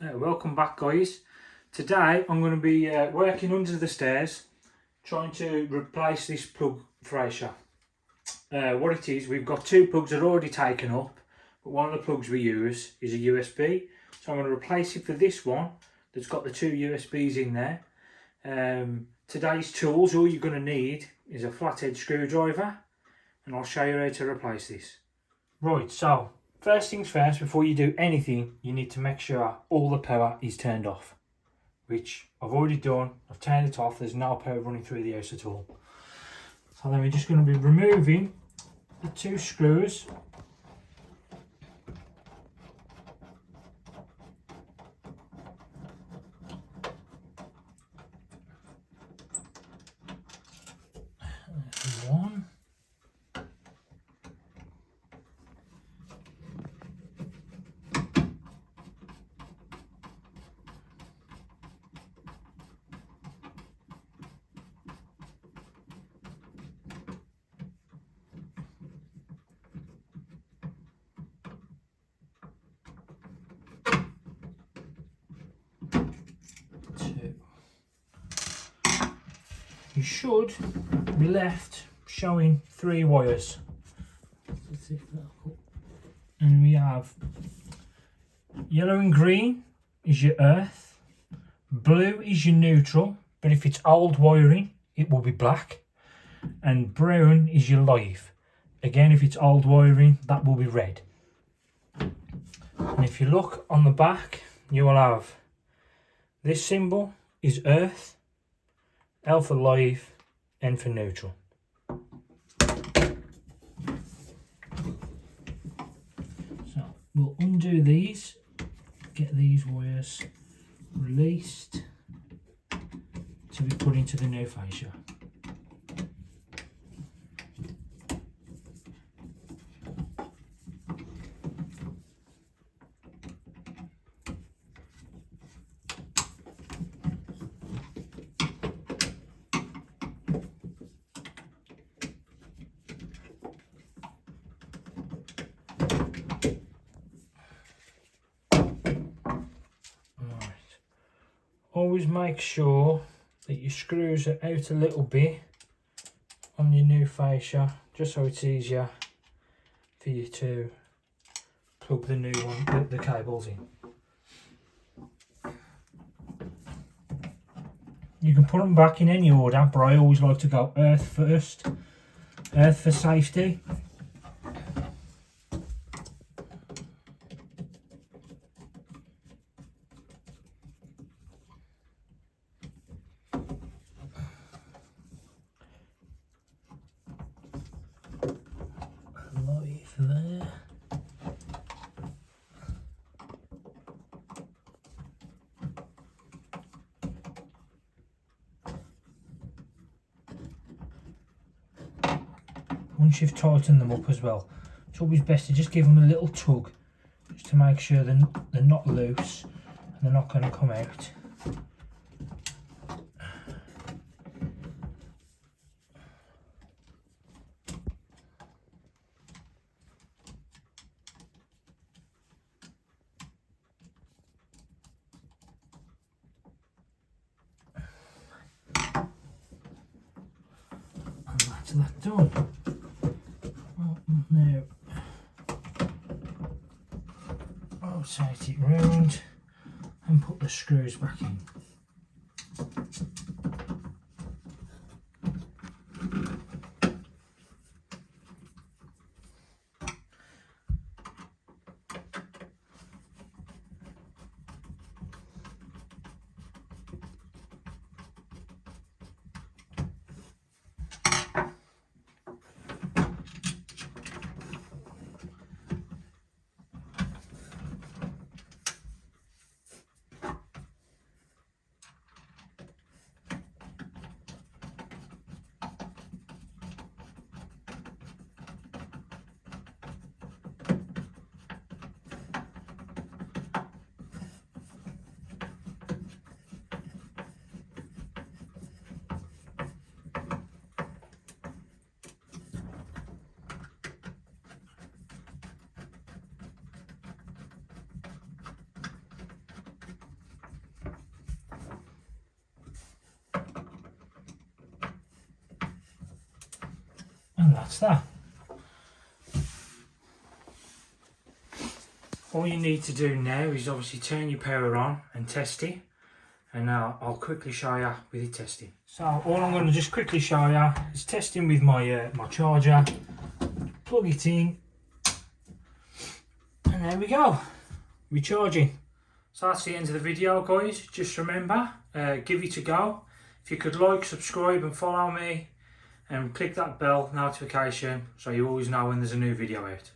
Welcome back, guys. Today I'm going to be working under the stairs trying to replace this plug fascia. What it is, we've got two plugs that are already taken up, but one of the plugs we use is a USB, so I'm going to replace it for this one that's got the two USBs in there. Today's tools, all you're going to need is a flathead screwdriver, and I'll show you how to replace this. Right, so first things first, before you do anything, you need to make sure all the power is turned off, which I've already done. I've turned it off. There's no power running through the house at all. So then we're just going to be removing the two screws. There's one. You should be left showing 3 wires. And we have yellow and green is your earth, blue is your neutral, but if it's old wiring it will be black, and brown is your live. Again, if it's old wiring, that will be red. And if you look on the back, you will have this symbol is earth, L for live, N for neutral. So we'll undo these, get these wires released to be put into the new fascia. Always make sure that your screws are out a little bit on your new fascia, just so it's easier for you to plug the new one, the cables in. You can put them back in any order, but I always like to go earth first, earth for safety. There. Once you've tightened them up as well, it's always best to just give them a little tug, just to make sure they're not loose and they're not going to come out. That done. Now rotate it round and put the screws back in. And that's that. All you need to do now is obviously turn your power on and test it, and I'll quickly show you with it testing. So all I'm going to just quickly show you is testing with my my charger. Plug it in, and there we go, recharging. So that's the end of the video, guys. Just remember, give it a go. If you could like, subscribe and follow me, and click that bell notification so you always know when there's a new video out.